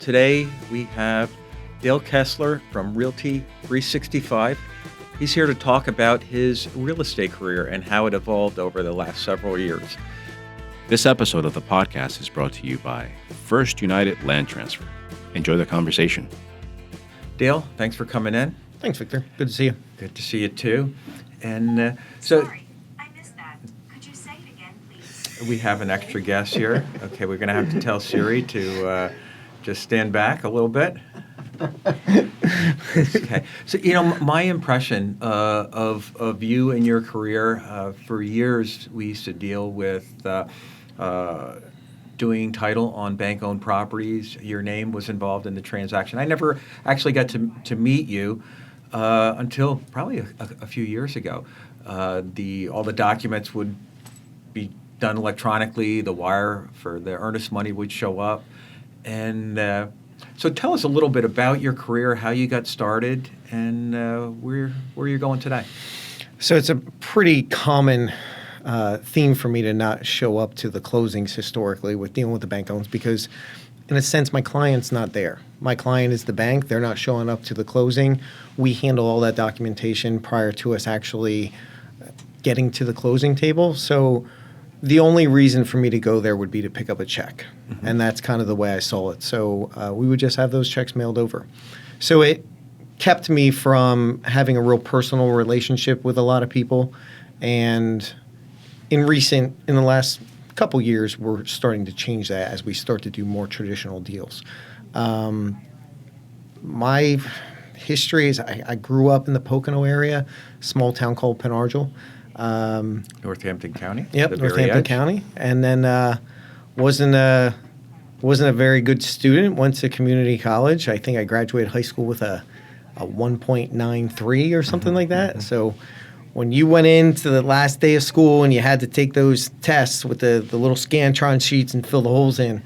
Today we have Dale Kessler from Realty 365. He's here to talk about his real estate career and how it evolved over the last several years. This episode of the podcast is brought to you by First United Land Transfer. Enjoy the conversation. Dale, thanks for coming in. Thanks, Victor. Good to see you. Good to see you too. And Sorry, I missed that. Could you say it again, please? we have an extra guest here. Okay, we're going to have to tell Siri to just stand back a little bit. Okay. So, my impression of you and your career, for years we used to deal with doing title on bank-owned properties. Your name was involved in the transaction. I never actually got to meet you until probably a few years ago. All the documents would be done electronically. The wire for the earnest money would show up. And so tell us a little bit about your career, how you got started, and where you're going today. So it's a pretty common theme for me to not show up to the closings historically with dealing with the bank owns because, in a sense, my client's not there. My client is the bank. They're not showing up to the closing. We handle all that documentation prior to us actually getting to the closing table. So the only reason for me to go there would be to pick up a check. Mm-hmm. And that's kind of the way I saw it. So we would just have those checks mailed over. So it kept me from having a real personal relationship with a lot of people. And in the last couple years, we're starting to change that as we start to do more traditional deals. My history is I grew up in the Pocono area, small town called Penargil. Northampton County? Yep, Northampton County. And then wasn't a very good student, went to community college. I think I graduated high school with a 1.93 or something like that. Mm-hmm. So when you went into the last day of school and you had to take those tests with the little Scantron sheets and fill the holes in,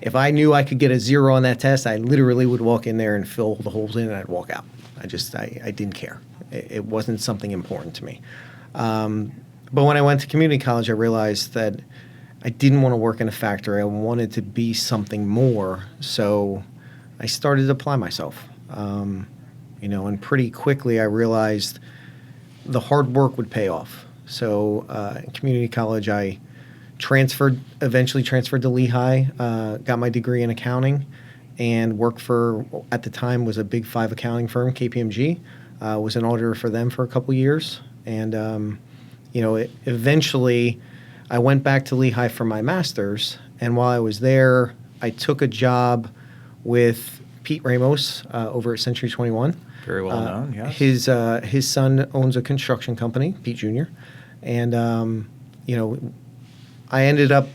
if I knew I could get a 0 on that test, I literally would walk in there and fill the holes in and I'd walk out. I didn't care. It wasn't something important to me. But when I went to community college, I realized that I didn't want to work in a factory. I wanted to be something more. So I started to apply myself. And pretty quickly I realized the hard work would pay off. So in community college, I eventually transferred to Lehigh, got my degree in accounting, and worked for, at the time, was a Big 5 accounting firm, KPMG. Was an auditor for them for a couple years. And, eventually I went back to Lehigh for my master's. And while I was there, I took a job with Pete Ramos over at Century 21. Very well known, yes. His son owns a construction company, Pete Jr. And, I ended up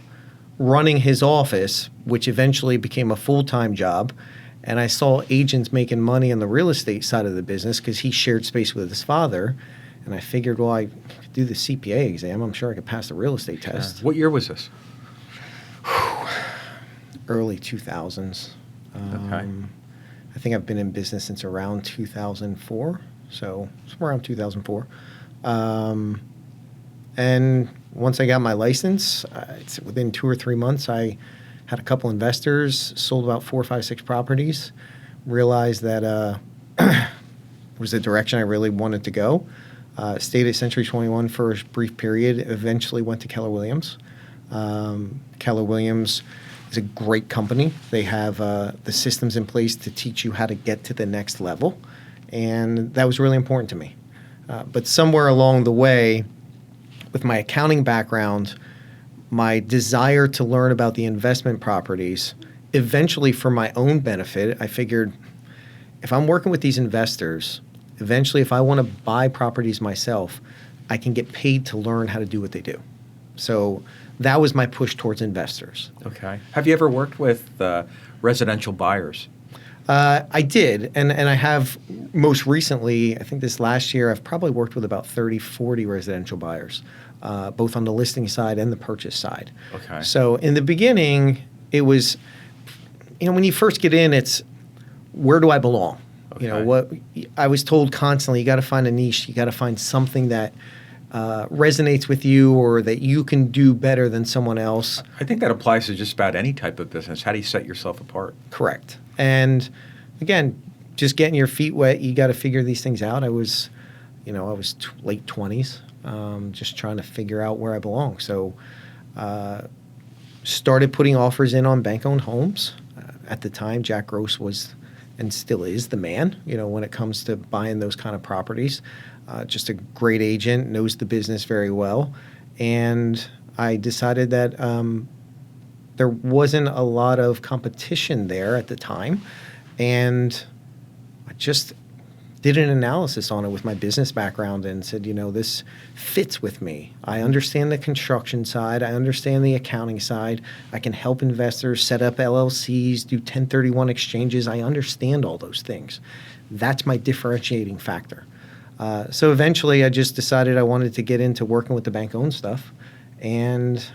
running his office, which eventually became a full-time job. And I saw agents making money on the real estate side of the business because he shared space with his father. And I figured, I could do the CPA exam. I'm sure I could pass the real estate test. What year was this? Early 2000s. Okay. I think I've been in business since around 2004. So somewhere around 2004. And once I got my license, within 2 or 3 months, I had a couple investors, sold about 4, 5, 6 properties, realized that was the direction I really wanted to go. Stayed at Century 21 for a brief period, eventually went to Keller Williams. Keller Williams is a great company. They have the systems in place to teach you how to get to the next level, and that was really important to me. But somewhere along the way, with my accounting background, my desire to learn about the investment properties, eventually for my own benefit, I figured if I'm working with these investors, eventually if I want to buy properties myself, I can get paid to learn how to do what they do. So that was my push towards investors. Okay. Have you ever worked with residential buyers? I did, and I have most recently, I think this last year, I've probably worked with about 30, 40 residential buyers, both on the listing side and the purchase side. Okay. So in the beginning, it was, when you first get in, it's where do I belong? Okay. What I was told constantly, you got to find a niche, you got to find something that resonates with you or that you can do better than someone else. I think that applies to just about any type of business. How do you set yourself apart? Correct. And again, just getting your feet wet, you got to figure these things out. I was late 20s, just trying to figure out where I belong. So started putting offers in on bank-owned homes. At the time, Jack Gross was and still is the man, when it comes to buying those kind of properties. Just a great agent, knows the business very well. And I decided that there wasn't a lot of competition there at the time. And I just did an analysis on it with my business background and said, this fits with me. I understand the construction side. I understand the accounting side. I can help investors set up LLCs, do 1031 exchanges. I understand all those things. That's my differentiating factor. So eventually I just decided I wanted to get into working with the bank-owned stuff. And,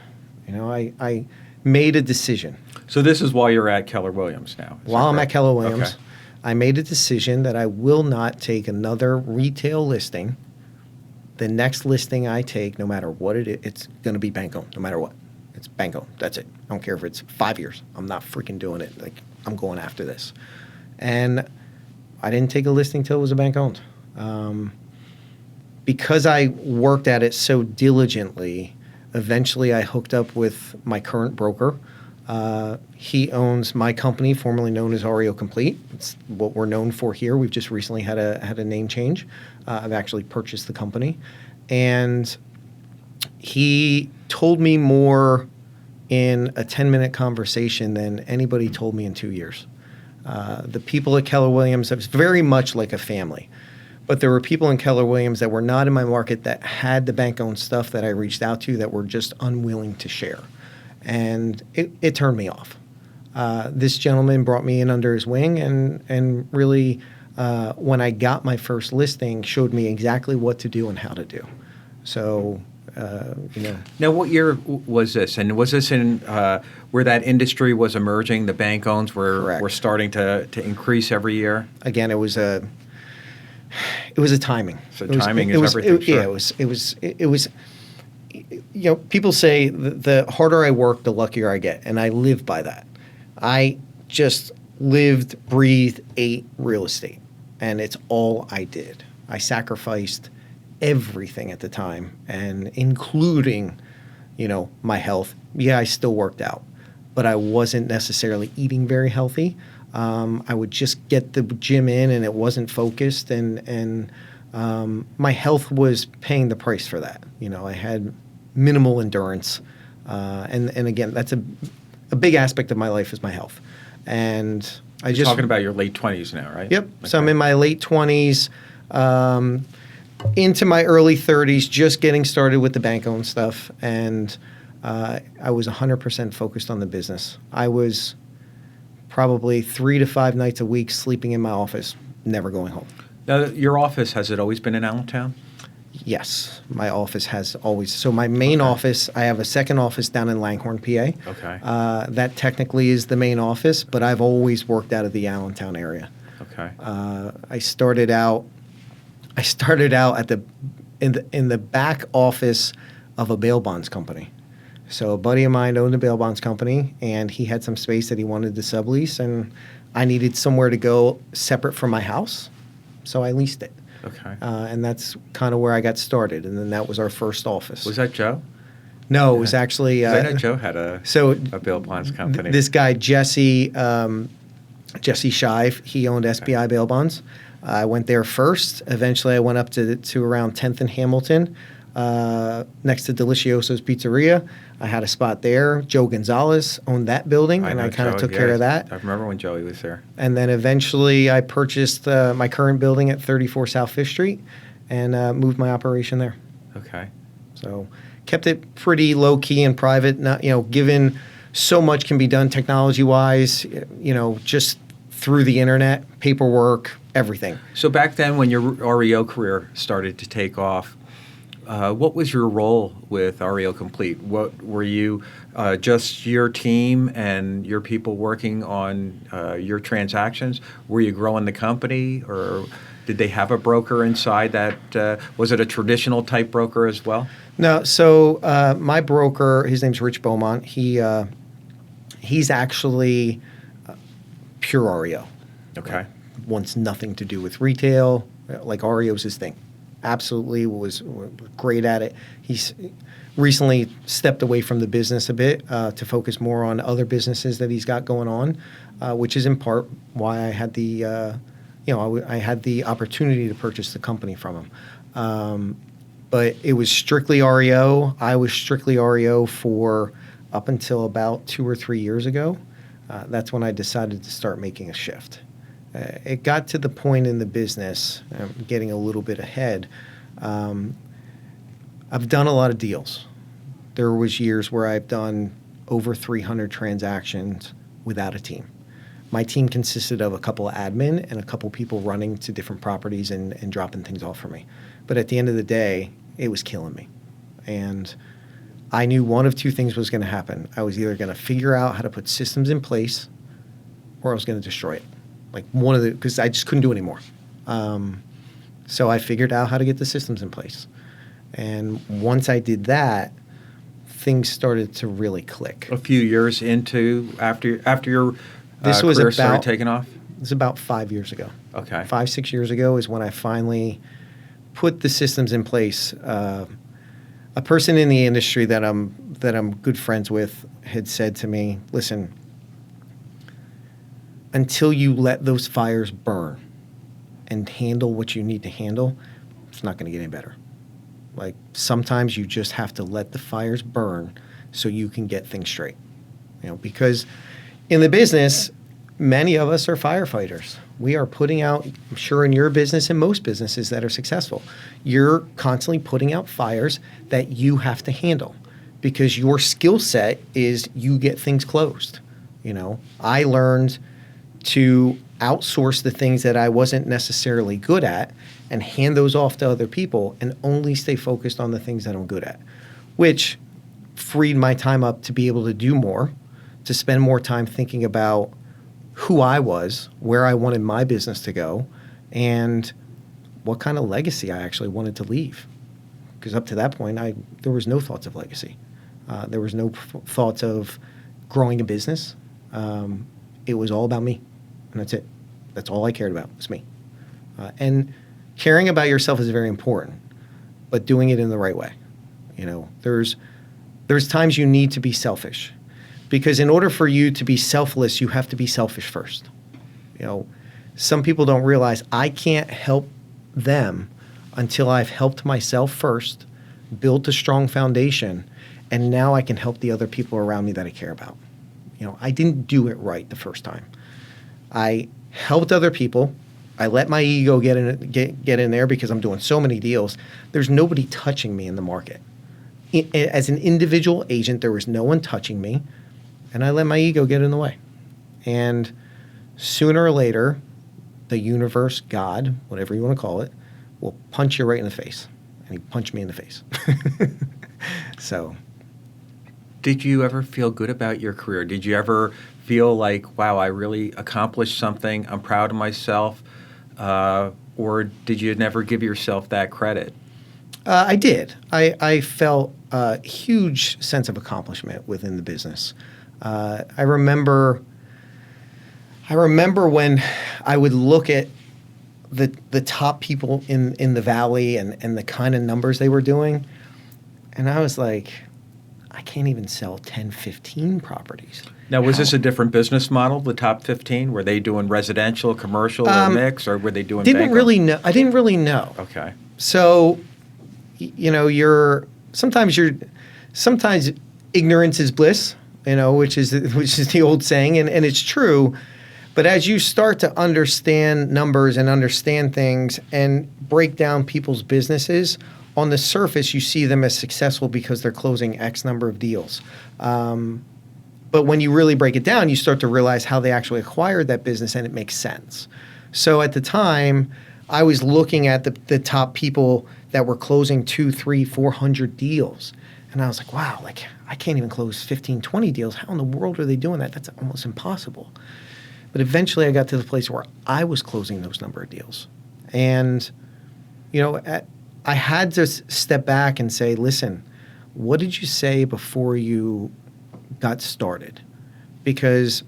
I made a decision. So this is while you're at Keller Williams now? While I'm at Keller Williams. Okay. I made a decision that I will not take another retail listing. The next listing I take, no matter what it is, it's going to be bank-owned, no matter what. It's bank-owned. That's it. I don't care if it's 5 years. I'm not freaking doing it. I'm going after this. And I didn't take a listing till it was a bank-owned. Because I worked at it so diligently, eventually I hooked up with my current broker. He owns my company, formerly known as REO Complete. It's what we're known for here. We've just recently had a name change. I've actually purchased the company. And he told me more in a 10-minute conversation than anybody told me in 2 years. The people at Keller Williams, it was very much like a family. But there were people in Keller Williams that were not in my market that had the bank-owned stuff that I reached out to that were just unwilling to share. And it turned me off. This gentleman brought me in under his wing and really, when I got my first listing, showed me exactly what to do and how to do. So, Now, what year was this? And was this in where that industry was emerging, the bank-owns were starting to increase every year? Again, it was a timing. So timing is everything. Sure. Yeah, it was. People say the harder I work, the luckier I get, and I live by that. I just lived, breathed, ate real estate, and it's all I did. I sacrificed everything at the time, and including, my health. Yeah, I still worked out, but I wasn't necessarily eating very healthy. I would just get the gym in, and it wasn't focused, and my health was paying the price for that. I had minimal endurance, and again, that's a big aspect of my life is my health. And You're talking about your late 20s now, right? Yep. Okay. So I'm in my late 20s, into my early 30s, just getting started with the bank-owned stuff, and I was 100% focused on the business. I was probably 3 to 5 nights a week sleeping in my office, never going home. Now, your office, has it always been in Allentown? Yes, my office has always. So my main office, I have a second office down in Langhorne, PA. Okay. That technically is the main office, but I've always worked out of the Allentown area. Okay. I started out in the back office of a bail bonds company. So a buddy of mine owned a bail bonds company, and he had some space that he wanted to sublease, and I needed somewhere to go separate from my house, so I leased it. Okay. And that's kind of where I got started, and then that was our first office. Was that Joe? No, it was actually. 'Cause I know Joe had a bail bonds company. This guy Jesse Shive, he owned SBI bail bonds. I went there first. Eventually, I went up to around 10th and Hamilton, next to Delicioso's Pizzeria. I had a spot there. Joe Gonzalez owned that building, and I kind of took care of that. I remember when Joey was there. And then eventually, I purchased my current building at 34 South Fifth Street, and moved my operation there. Okay. So kept it pretty low key and private. Not given so much can be done technology wise. Just through the internet, paperwork, everything. So back then, when your REO career started to take off, what was your role with REO Complete? What were you, just your team and your people working on your transactions? Were you growing the company, or Did they have a broker inside that, was it a traditional type broker as well? No, so my broker, his name's Rich Beaumont. He's actually pure REO. Okay. Wants nothing to do with retail. Like REO's his thing. Absolutely was great at it. He's recently stepped away from the business a bit to focus more on other businesses that he's got going on, which is in part why I had the, I had the opportunity to purchase the company from him. But it was strictly REO. I was strictly REO for up until about 2 or 3 years ago. That's when I decided to start making a shift. It got to the point in the business, getting a little bit ahead. I've done a lot of deals. There was years where I've done over 300 transactions without a team. My team consisted of a couple of admin and a couple people running to different properties and dropping things off for me. But at the end of the day, it was killing me. And I knew one of two things was going to happen. I was either going to figure out how to put systems in place or I was going to destroy it. Like one of the, because I just couldn't do it anymore. So I figured out how to get the systems in place. And once I did that, things started to really click. A few years into, after your This was career about, started taking off? It was about 5 years ago. Okay. 5-6 years ago is when I finally put the systems in place. A person in the industry that I'm good friends with had said to me, listen, until you let those fires burn and handle what you need to handle, it's not going to get any better. Like sometimes you just have to let the fires burn so you can get things straight. Because in the business, many of us are firefighters. We are putting out, I'm sure in your business and most businesses that are successful, you're constantly putting out fires that you have to handle because your skill set is you get things closed. I learned to outsource the things that I wasn't necessarily good at and hand those off to other people and only stay focused on the things that I'm good at, which freed my time up to be able to do more, to spend more time thinking about who I was, where I wanted my business to go, and what kind of legacy I actually wanted to leave. Because up to that point, there was no thoughts of legacy. There was no thoughts of growing a business. It was all about me, and that's it. That's all I cared about was me. And caring about yourself is very important, but doing it in the right way. There's times you need to be selfish. Because in order for you to be selfless, you have to be selfish first. Some people don't realize I can't help them until I've helped myself first, built a strong foundation, and now I can help the other people around me that I care about. I didn't do it right the first time. I helped other people. I let my ego get in there because I'm doing so many deals. There's nobody touching me in the market. As an individual agent, there was no one touching me. And I let my ego get in the way. And sooner or later, the universe, God, whatever you want to call it, will punch you right in the face. And he punched me in the face. So. Did you ever feel good about your career? Did you ever feel like, wow, I really accomplished something, I'm proud of myself? Or did you never give yourself that credit? I did. I felt a huge sense of accomplishment within the business. I remember when I would look at the top people in the valley and the kind of numbers they were doing, and I was like, I can't even sell 10, 15 properties. Now, was this a different business model, the top 15? Were they doing residential, commercial, or mix, or were they doing bank? I didn't really know. Okay. So, sometimes ignorance is bliss, which is the old saying, and it's true. But as you start to understand numbers and understand things and break down people's businesses, on the surface you see them as successful because they're closing X number of deals. But when you really break it down, you start to realize how they actually acquired that business, and it makes sense. So at the time, I was looking at the top people that were closing 200, 300, 400 deals. And I was like, wow, I can't even close 15, 20 deals. How in the world are they doing that? That's almost impossible. But eventually I got to the place where I was closing those number of deals. And, I had to step back and say, listen, what did you say before you got started? Because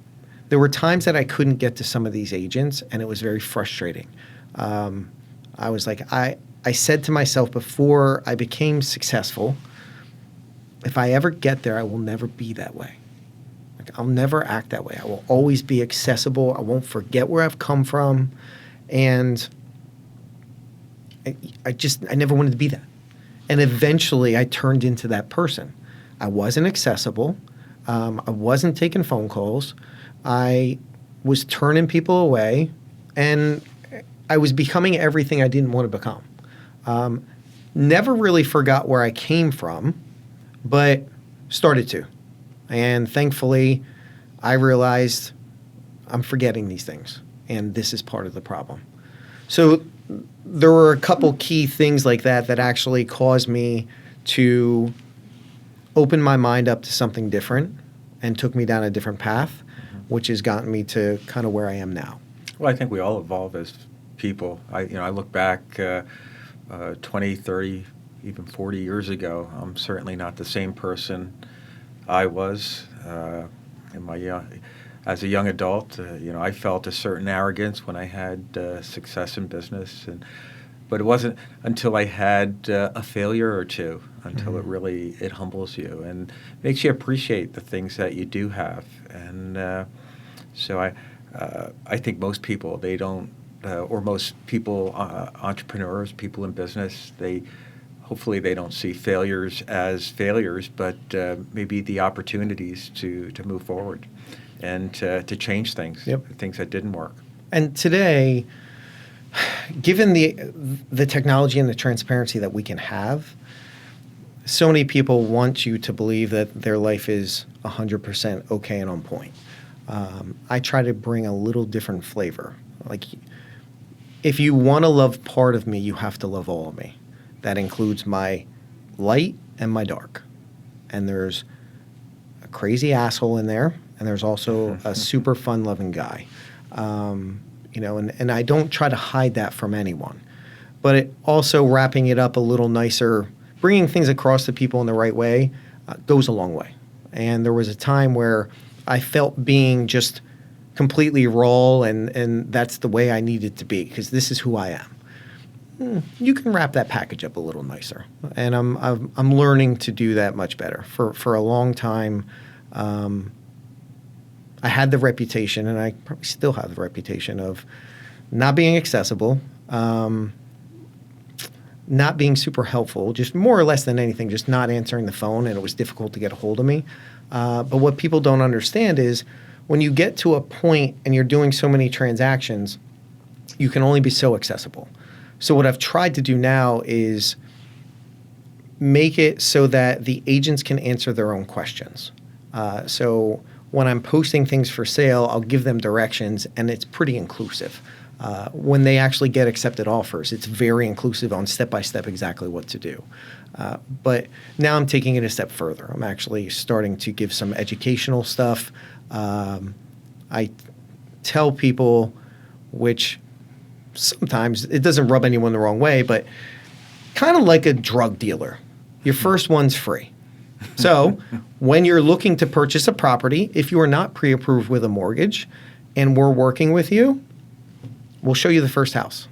there were times that I couldn't get to some of these agents, and it was very frustrating. I was like, I said to myself before I became successful, if I ever get there, I will never be that way. Like, I'll never act that way. I will always be accessible. I won't forget where I've come from. And I never wanted to be that. And eventually I turned into that person. I wasn't accessible. I wasn't taking phone calls. I was turning people away, and I was becoming everything I didn't want to become. Never really forgot where I came from, but started to. And thankfully, I realized I'm forgetting these things, and this is part of the problem. So there were a couple key things like that actually caused me to open my mind up to something different and took me down a different path, which has gotten me to kind of where I am now. Well, I think we all evolve as people. I look back 20, 30, even 40 years ago. I'm certainly not the same person I was as a young adult. I felt a certain arrogance when I had success in business, but it wasn't until I had a failure or two until it humbles you and makes you appreciate the things that you do have. And so I think most people, they don't, or most people, entrepreneurs, people in business, hopefully they don't see failures as failures, but maybe the opportunities to move forward and to change things, things that didn't work. And today, given the technology and the transparency that we can have, so many people want you to believe that their life is 100% okay and on point. I try to bring a little different flavor. Like, if you want to love part of me, you have to love all of me. That includes my light and my dark. And there's a crazy asshole in there, and there's also a super fun-loving guy. And I don't try to hide that from anyone. But also wrapping it up a little nicer, bringing things across to people in the right way goes a long way. And there was a time where I felt being just completely raw, and that's the way I needed to be, because this is who I am. You can wrap that package up a little nicer, and I'm learning to do that much better. For a long time, I had the reputation, and I probably still have the reputation of not being accessible, not being super helpful, just more or less than anything, just not answering the phone, and it was difficult to get a hold of me. But what people don't understand is when you get to a point and you're doing so many transactions, you can only be so accessible. So what I've tried to do now is make it so that the agents can answer their own questions. So when I'm posting things for sale, I'll give them directions, and it's pretty inclusive. When they actually get accepted offers, it's very inclusive on step-by-step exactly what to do. But now I'm taking it a step further. I'm actually starting to give some educational stuff. I tell people, which sometimes it doesn't rub anyone the wrong way, but kind of like a drug dealer. Your first one's free. So when you're looking to purchase a property, if you are not pre-approved with a mortgage and we're working with you, we'll show you the first house.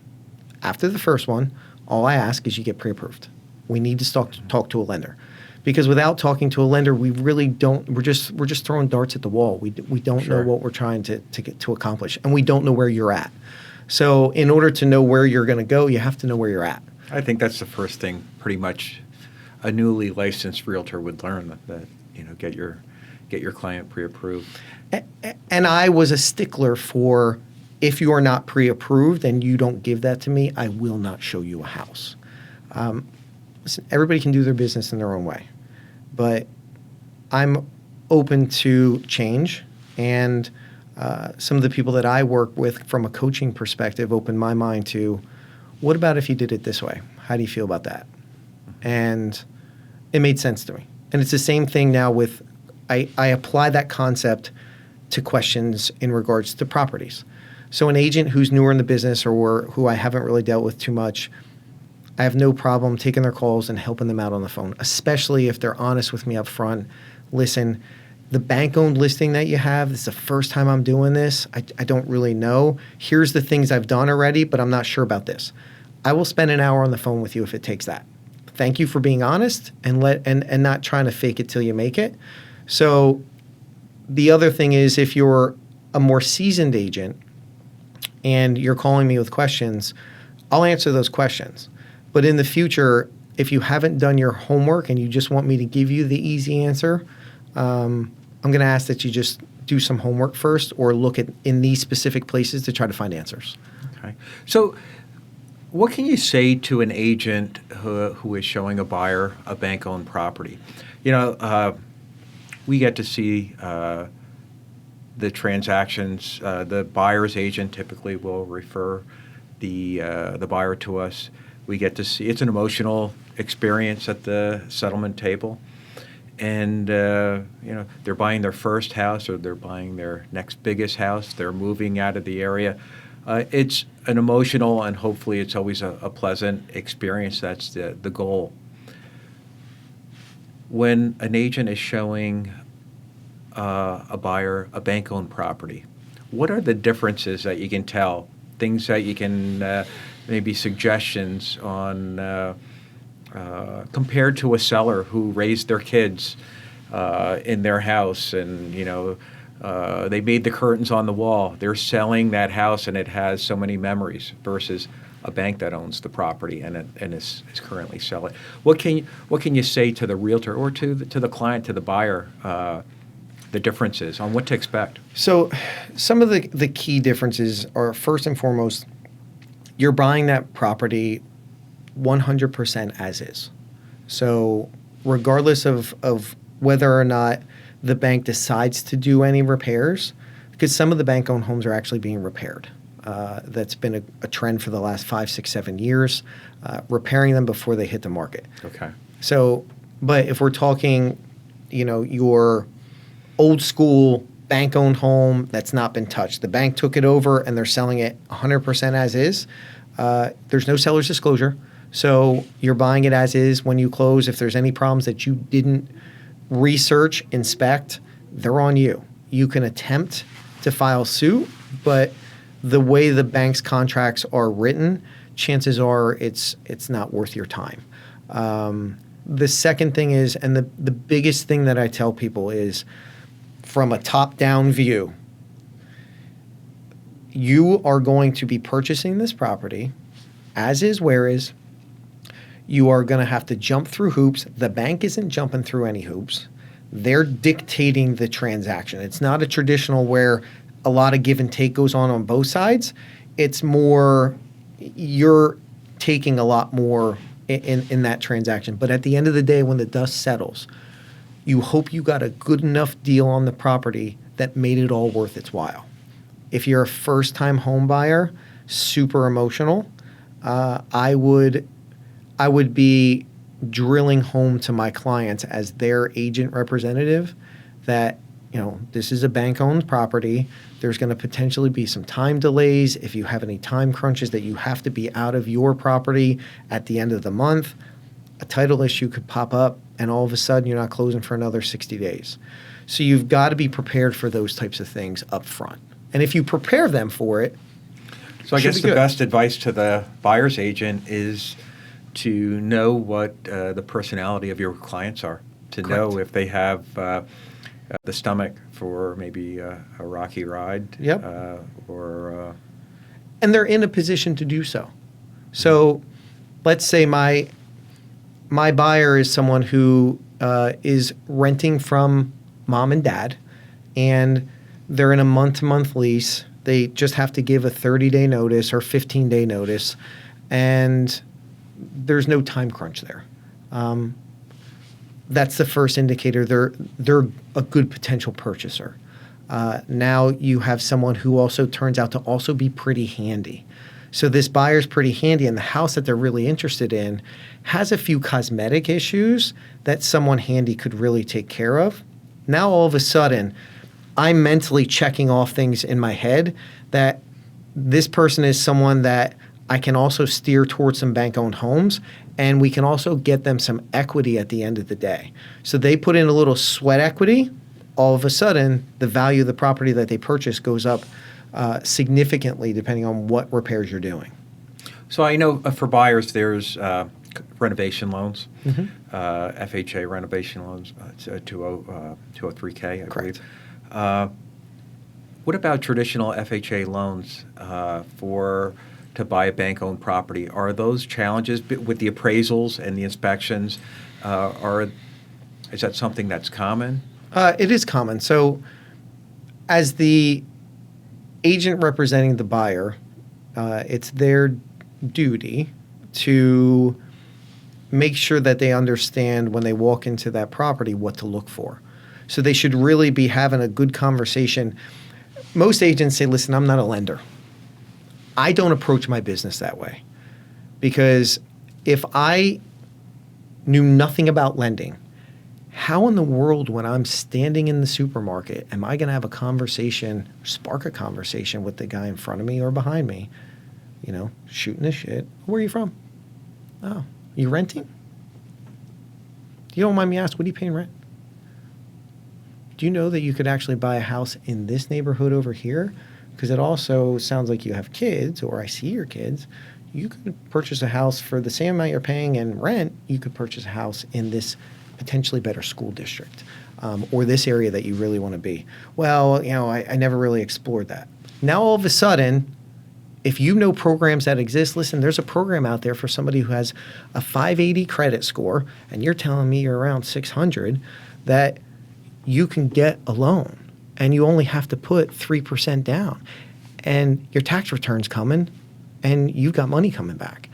After the first one, all I ask is you get pre-approved. We need to talk to a lender, because without talking to a lender, we really don't. We're just throwing darts at the wall. We don't know what we're trying to get to accomplish, and we don't know where you're at. So in order to know where you're going to go, you have to know where you're at. I think that's the first thing pretty much a newly licensed realtor would learn, that get your client pre-approved. And I was a stickler for, if you are not pre-approved and you don't give that to me, I will not show you a house. Listen, everybody can do their business in their own way, but I'm open to change, and some of the people that I work with from a coaching perspective open my mind to, what about if you did it this way? How do you feel about that? And it made sense to me. And it's the same thing now with, I apply that concept to questions in regards to properties. So an agent who's newer in the business or who I haven't really dealt with too much, I have no problem taking their calls and helping them out on the phone, especially if they're honest with me up front. Listen, the bank-owned listing that you have, this is the first time I'm doing this. I don't really know. Here's the things I've done already, but I'm not sure about this. I will spend an hour on the phone with you if it takes that. Thank you for being honest and not trying to fake it till you make it. So the other thing is, if you're a more seasoned agent and you're calling me with questions, I'll answer those questions. But in the future, if you haven't done your homework and you just want me to give you the easy answer, I'm going to ask that you just do some homework first or look in these specific places to try to find answers. Okay. So what can you say to an agent who is showing a buyer a bank-owned property? We get to see the transactions. The buyer's agent typically will refer the buyer to us. We get to see, it's an emotional experience at the settlement table. And, they're buying their first house or they're buying their next biggest house. They're moving out of the area. It's an emotional and hopefully it's always a pleasant experience. That's the goal. When an agent is showing a buyer a bank-owned property, what are the differences that you can tell? Things that you can maybe suggestions on compared to a seller who raised their kids in their house and, they made the curtains on the wall. They're selling that house and it has so many memories versus a bank that owns the property and is currently selling. What can you say to the realtor or to the client, to the buyer, the differences on what to expect? So some of the key differences are, first and foremost, you're buying that property 100% as is. So regardless of whether or not the bank decides to do any repairs, because some of the bank-owned homes are actually being repaired. That's been a trend for the last 5, 6, 7 years, repairing them before they hit the market. Okay. So, but if we're talking, your old school bank-owned home that's not been touched, the bank took it over and they're selling it 100% as is, there's no seller's disclosure. So you're buying it as is. When you close, if there's any problems that you didn't research, inspect, they're on you. You can attempt to file suit, but the way the bank's contracts are written, chances are it's not worth your time. The second thing is, and the biggest thing that I tell people is, from a top-down view, you are going to be purchasing this property as is, where is. You are going to have to jump through hoops. The bank isn't jumping through any hoops. They're dictating the transaction. It's not a traditional where a lot of give and take goes on both sides. It's more you're taking a lot more in that transaction. But at the end of the day, when the dust settles, you hope you got a good enough deal on the property that made it all worth its while. If you're a first-time home buyer, super emotional, I would be drilling home to my clients as their agent representative that, this is a bank-owned property. There's going to potentially be some time delays. If you have any time crunches that you have to be out of your property at the end of the month, a title issue could pop up and all of a sudden you're not closing for another 60 days. So you've got to be prepared for those types of things up front. And if you prepare them for it, So I guess the best advice to the buyer's agent is to know what the personality of your clients are, to Correct. know if they have the stomach for maybe a rocky ride. Yep. And they're in a position to do so. So let's say my buyer is someone who is renting from mom and dad, and they're in a month-to-month lease. They just have to give a 30-day notice or 15-day notice, and there's no time crunch there. That's the first indicator. They're a good potential purchaser. Now you have someone who also turns out to also be pretty handy. So this buyer's pretty handy, and the house that they're really interested in has a few cosmetic issues that someone handy could really take care of. Now all of a sudden, I'm mentally checking off things in my head that this person is someone that I can also steer towards some bank-owned homes, and we can also get them some equity at the end of the day. So they put in a little sweat equity. All of a sudden, the value of the property that they purchase goes up significantly depending on what repairs you're doing. So I know for buyers, there's renovation loans, FHA renovation loans, it's 203K, I Correct. believe. What about traditional FHA loans to buy a bank-owned property? Are those challenges with the appraisals and the inspections? Is that something that's common? It is common. So as the agent representing the buyer, it's their duty to make sure that they understand when they walk into that property what to look for. So they should really be having a good conversation. Most agents say, listen, I'm not a lender. I don't approach my business that way, because if I knew nothing about lending, how in the world, when I'm standing in the supermarket, am I going to have a conversation, spark a conversation with the guy in front of me or behind me, shooting the shit? Where are you from? Oh, you renting? You don't mind me asking, what are you paying rent? Do you know that you could actually buy a house in this neighborhood over here? Because it also sounds like you have kids, or I see your kids. You could purchase a house for the same amount you're paying in rent. You could purchase a house in this potentially better school district, or this area that you really want to be. Well, I never really explored that. Now all of a sudden, if you know programs that exist, listen, there's a program out there for somebody who has a 580 credit score, and you're telling me you're around 600, that you can get a loan, and you only have to put 3% down, and your tax return's coming, and you've got money coming back.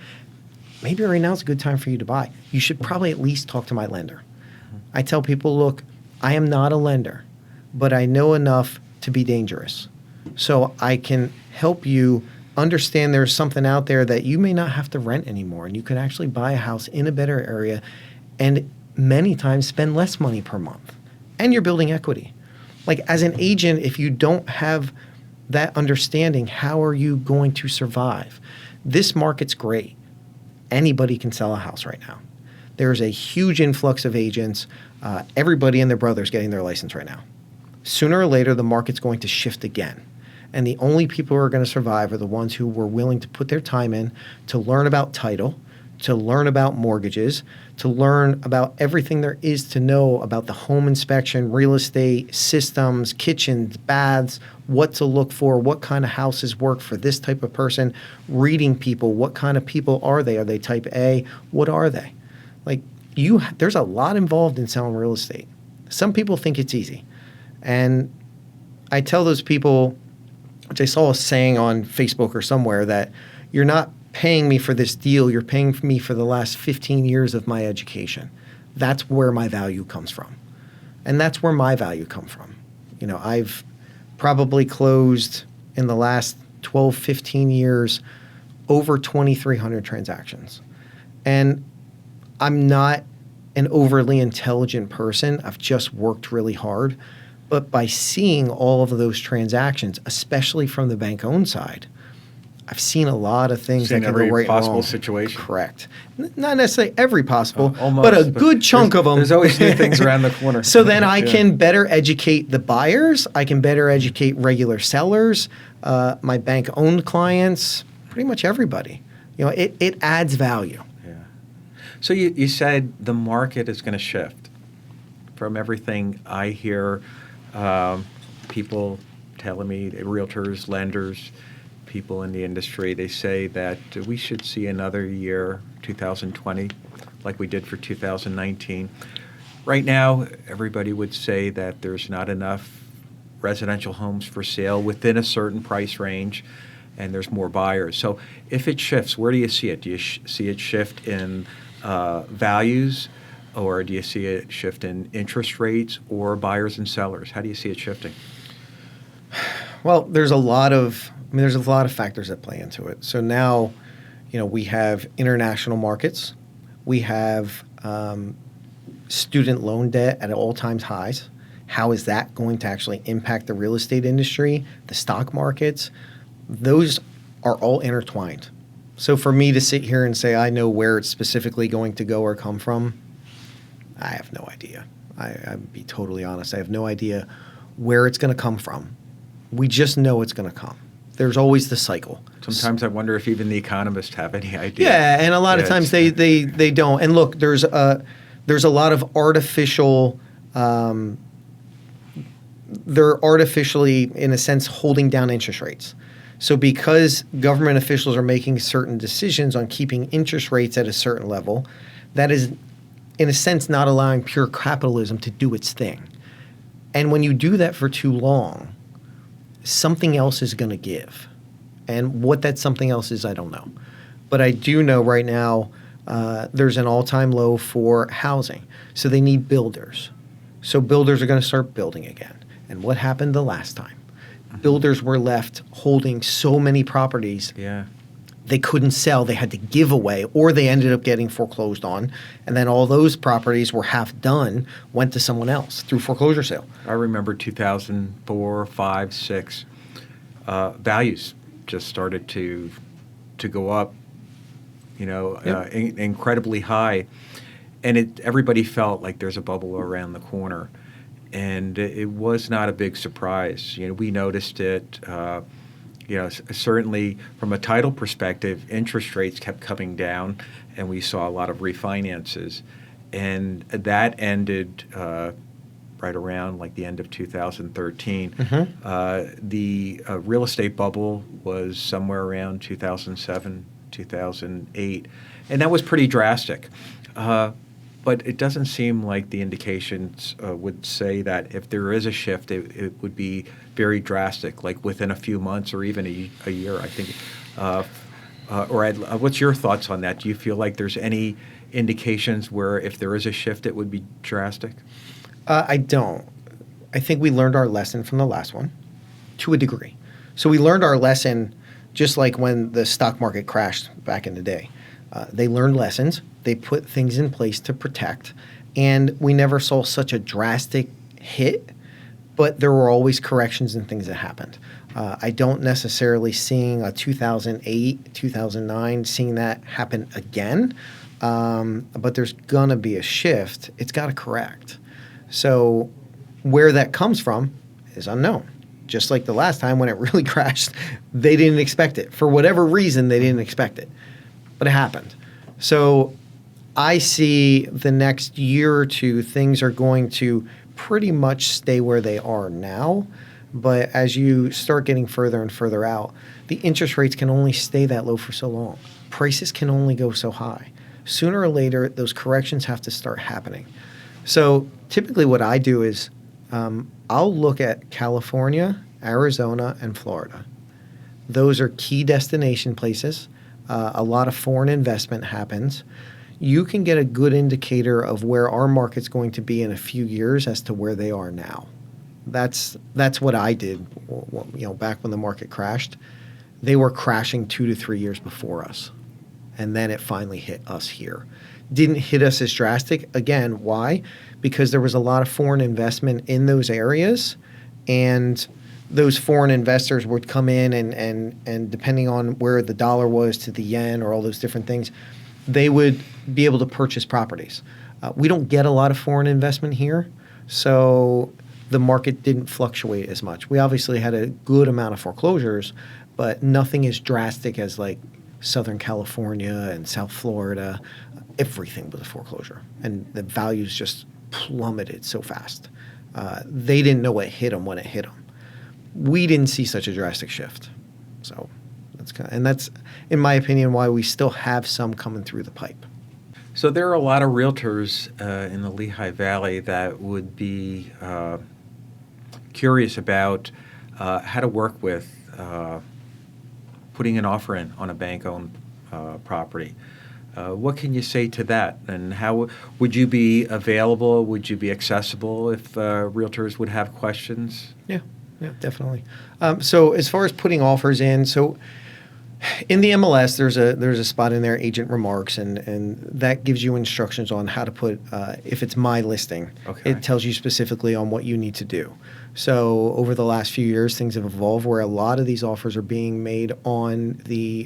Maybe right now is a good time for you to buy. You should probably at least talk to my lender. I tell people, look, I am not a lender, but I know enough to be dangerous. So I can help you understand there's something out there that you may not have to rent anymore, and you can actually buy a house in a better area and many times spend less money per month. And you're building equity. Like, as an agent, if you don't have that understanding, how are you going to survive? This market's great. Anybody can sell a house right now. There's a huge influx of agents. Everybody and their brother's getting their license right now. Sooner or later, the market's going to shift again. And the only people who are going to survive are the ones who were willing to put their time in to learn about title, to learn about mortgages, to learn about everything there is to know about the home inspection, real estate, systems, kitchens, baths, what to look for, what kind of houses work for this type of person, reading people, what kind of people are they? Are they type A? What are they? Like, there's a lot involved in selling real estate. Some people think it's easy. And I tell those people, which I saw a saying on Facebook or somewhere, that you're not paying me for this deal, you're paying me for the last 15 years of my education. That's where my value comes from. And that's where my value comes from. I've probably closed in the last 12, 15 years over 2,300 transactions. And I'm not an overly intelligent person. I've just worked really hard. But by seeing all of those transactions, especially from the bank-owned side, I've seen a lot of things that can go right and wrong. Every possible situation. Correct. Not necessarily every possible, Almost, but a good chunk of them. There's always new things around the corner. So then I can better educate the buyers. I can better educate regular sellers, my bank-owned clients, pretty much everybody. It adds value. Yeah. So you said the market is going to shift. From everything I hear, people telling me, realtors, lenders, people in the industry, they say that we should see another year, 2020, like we did for 2019. Right now, everybody would say that there's not enough residential homes for sale within a certain price range, and there's more buyers. So if it shifts, where do you see it? Do you see it shift in values, or do you see it shift in interest rates, or buyers and sellers? How do you see it shifting? Well, there's a lot of factors that play into it. So now, we have international markets. We have student loan debt at all-time highs. How is that going to actually impact the real estate industry, the stock markets? Those are all intertwined. So for me to sit here and say I know where it's specifically going to go or come from, I have no idea. I'd be totally honest. I have no idea where it's going to come from. We just know it's going to come. There's always the cycle. Sometimes I wonder if even the economists have any idea. Yeah, and a lot of times they don't. And look, there's a lot of artificial. They're artificially, in a sense, holding down interest rates. So because government officials are making certain decisions on keeping interest rates at a certain level, that is, in a sense, not allowing pure capitalism to do its thing. And when you do that for too long, something else is going to give. And what that something else is, I don't know. But I do know right now there's an all-time low for housing. So they need builders. So builders are going to start building again. And what happened the last time? Builders were left holding so many properties. Yeah. They couldn't sell. They had to give away, or they ended up getting foreclosed on. And then all those properties were half done, went to someone else through foreclosure sale. I remember 2004, 5, 6. Values just started to go up, incredibly high. And everybody felt like there's a bubble around the corner. And it was not a big surprise. We noticed it. Certainly from a title perspective, interest rates kept coming down, and we saw a lot of refinances, and that ended right around like the end of 2013. The real estate bubble was somewhere around 2007, 2008, and that was pretty drastic. But it doesn't seem like the indications would say that if there is a shift, it would be very drastic, like within a few months or even a year, I think. What's your thoughts on that? Do you feel like there's any indications where if there is a shift, it would be drastic? I don't. I think we learned our lesson from the last one to a degree. So we learned our lesson just like when the stock market crashed back in the day. They learned lessons. They put things in place to protect. And we never saw such a drastic hit, but there were always corrections and things that happened. I don't necessarily seeing a 2008, 2009, seeing that happen again. But there's going to be a shift. It's got to correct. So where that comes from is unknown. Just like the last time when it really crashed, they didn't expect it. For whatever reason, they didn't expect it. But it happened. So I see the next year or two, things are going to pretty much stay where they are now. But as you start getting further and further out, the interest rates can only stay that low for so long. Prices can only go so high. Sooner or later, those corrections have to start happening. So typically what I do is I'll look at California, Arizona, and Florida. Those are key destination places. A lot of foreign investment happens. You can get a good indicator of where our market's going to be in a few years as to where they are now. That's what I did. Back when the market crashed, they were crashing 2 to 3 years before us, and then it finally hit us here. Didn't hit us as drastic. Again, why? Because there was a lot of foreign investment in those areas, and those foreign investors would come in and depending on where the dollar was to the yen or all those different things, they would be able to purchase properties. We don't get a lot of foreign investment here, so the market didn't fluctuate as much. We obviously had a good amount of foreclosures, but nothing as drastic as like Southern California and South Florida. Everything was a foreclosure, and the values just plummeted so fast. They didn't know what hit them when it hit them. We didn't see such a drastic shift. So that's, in my opinion, why we still have some coming through the pipe. So there are a lot of realtors in the Lehigh Valley that would be curious about how to work with putting an offer in on a bank-owned property. What can you say to that? And how would you be available? Would you be accessible if realtors would have questions? Yeah, definitely. So as far as putting offers in, so in the MLS, there's a spot in there, agent remarks, and that gives you instructions on how to put, if it's my listing, okay. It tells you specifically on what you need to do. So over the last few years, things have evolved where a lot of these offers are being made on the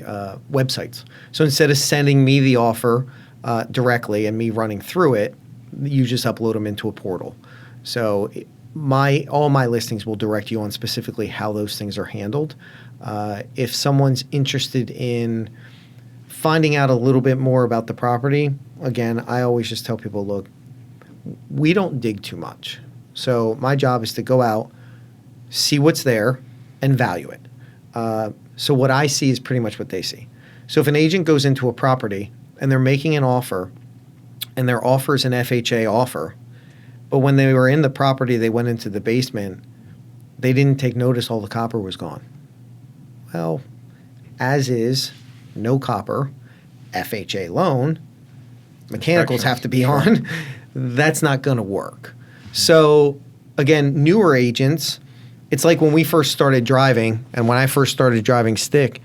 websites. So instead of sending me the offer directly and me running through it, you just upload them into a portal. So all my listings will direct you on specifically how those things are handled. If someone's interested in finding out a little bit more about the property, again, I always just tell people, look, we don't dig too much. So my job is to go out, see what's there, and value it. So what I see is pretty much what they see. So if an agent goes into a property and they're making an offer, and their offer is an FHA offer, but when they were in the property, they went into the basement, they didn't take notice all the copper was gone. Well, as is, no copper, FHA loan, mechanicals have to be on. That's not going to work. So again, newer agents, it's like when we first started driving, and when I first started driving stick,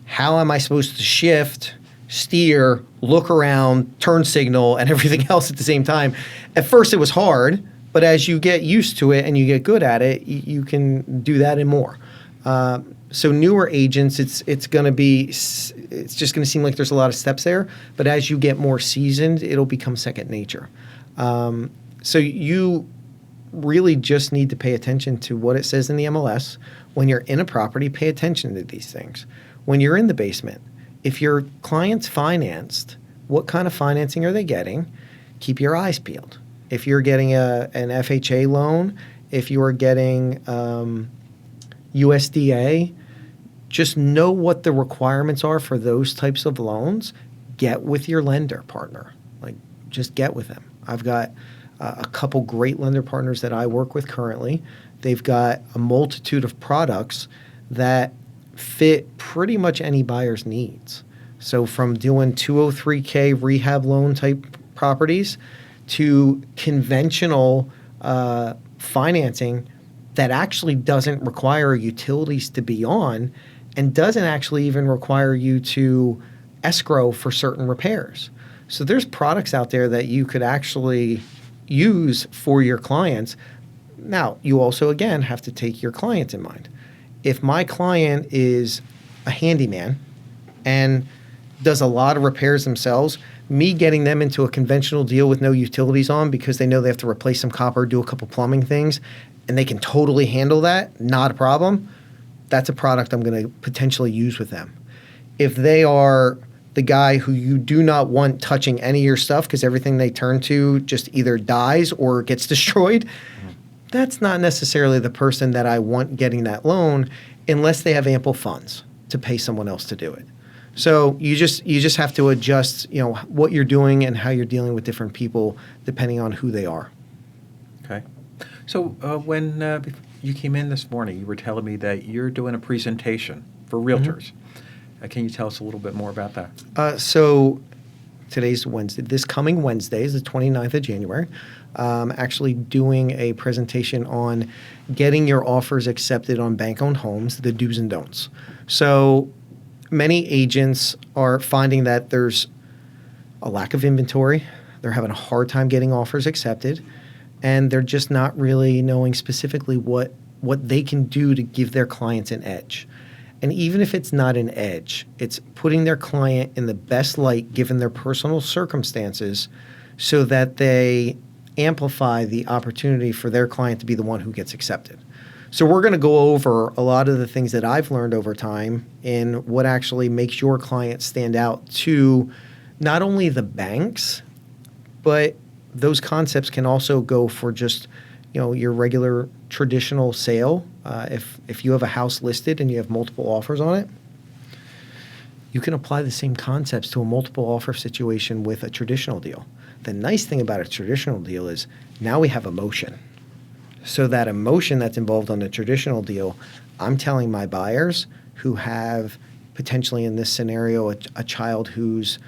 how am I supposed to shift, steer, look around, turn signal, and everything else at the same time? At first it was hard, but as you get used to it and you get good at it, you can do that and more. So newer agents, it's just going to seem like there's a lot of steps there, but as you get more seasoned, it'll become second nature. So you really just need to pay attention to what it says in the MLS. When you're in a property, pay attention to these things. When you're in the basement, if your client's financed, what kind of financing are they getting? Keep your eyes peeled. If you're getting an FHA loan, if you are getting USDA, just know what the requirements are for those types of loans. Get with your lender partner. Just get with them. I've got a couple great lender partners that I work with currently. They've got a multitude of products that fit pretty much any buyer's needs. So from doing 203K rehab loan type properties to conventional financing that actually doesn't require utilities to be on and doesn't actually even require you to escrow for certain repairs. So there's products out there that you could actually use for your clients. Now, you also, again, have to take your clients in mind. If my client is a handyman and does a lot of repairs themselves, me getting them into a conventional deal with no utilities on because they know they have to replace some copper, do a couple plumbing things, and they can totally handle that, not a problem, that's a product I'm going to potentially use with them. If they are the guy who you do not want touching any of your stuff because everything they turn to just either dies or gets destroyed, that's not necessarily the person that I want getting that loan unless they have ample funds to pay someone else to do it. So you just have to adjust, what you're doing and how you're dealing with different people depending on who they are. Okay. So when you came in this morning, you were telling me that you're doing a presentation for realtors. Can you tell us a little bit more about that? So today's Wednesday. This coming Wednesday is the 29th of January. Actually doing a presentation on getting your offers accepted on bank-owned homes, the do's and don'ts. So many agents are finding that there's a lack of inventory. They're having a hard time getting offers accepted, and they're just not really knowing specifically what they can do to give their clients an edge. And even if it's not an edge, it's putting their client in the best light given their personal circumstances so that they amplify the opportunity for their client to be the one who gets accepted. So we're going to go over a lot of the things that I've learned over time in what actually makes your client stand out to not only the banks, but those concepts can also go for just your regular traditional sale. If you have a house listed and you have multiple offers on it, you can apply the same concepts to a multiple offer situation with a traditional deal. The nice thing about a traditional deal is now we have emotion. So that emotion that's involved on the traditional deal, I'm telling my buyers who have potentially in this scenario a child who's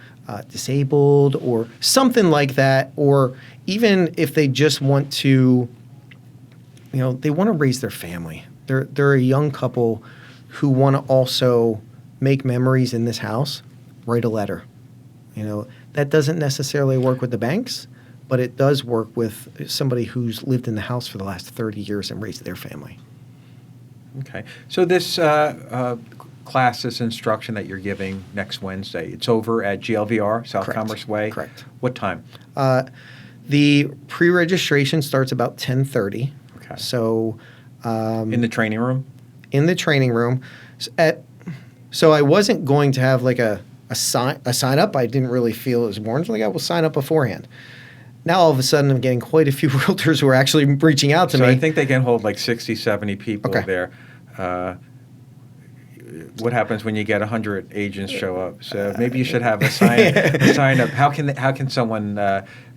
disabled or something like that, or even if they just want to, they want to raise their family. They're a young couple who want to also make memories in this house, write a letter. That doesn't necessarily work with the banks, but it does work with somebody who's lived in the house for the last 30 years and raised their family. Okay. So this classes instruction that you're giving next Wednesday, it's over at GLVR, South Correct. Commerce Way? Correct. What time? The pre-registration starts about 10:30. Okay. So In the training room? in the training room. So I wasn't going to have like a sign up. I didn't really feel it was warranted. Like I will sign up beforehand. Now all of a sudden I'm getting quite a few realtors who are actually reaching out to So me. I think they can hold like 60, 70 people Okay. there. What happens when you get 100 agents show up? So maybe you should have a sign up. How can someone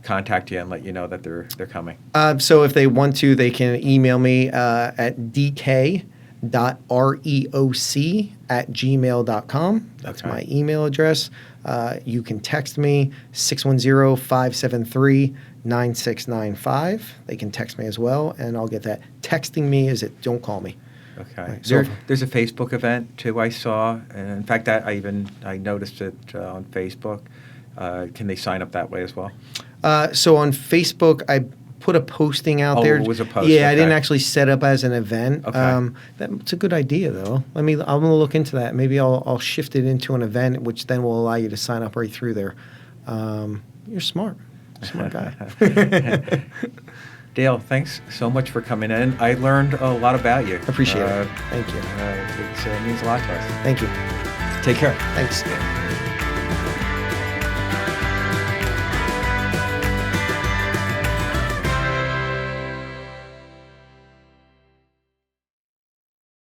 contact you and let you know that they're coming? So if they want to, they can email me at dk.reoc@gmail.com. That's Okay. my email address. You can text me 610-573-9695. They can text me as well, and I'll get that. Texting me is it? Don't call me. Okay. Right, so- There's a Facebook event too. I saw, and in fact, I noticed it on Facebook. Can they sign up that way as well? So on Facebook, I put a posting out Oh, there. it was a post, Yeah, I didn't okay. actually set up as an event. Okay. That's a good idea, though. I'm gonna look into that. Maybe I'll shift it into an event, which then will allow you to sign up right through there. You're smart guy. Dale, thanks so much for coming in. I learned a lot about you. Appreciate it. Thank you. It means a lot to us. Thank you. Take care. Thanks.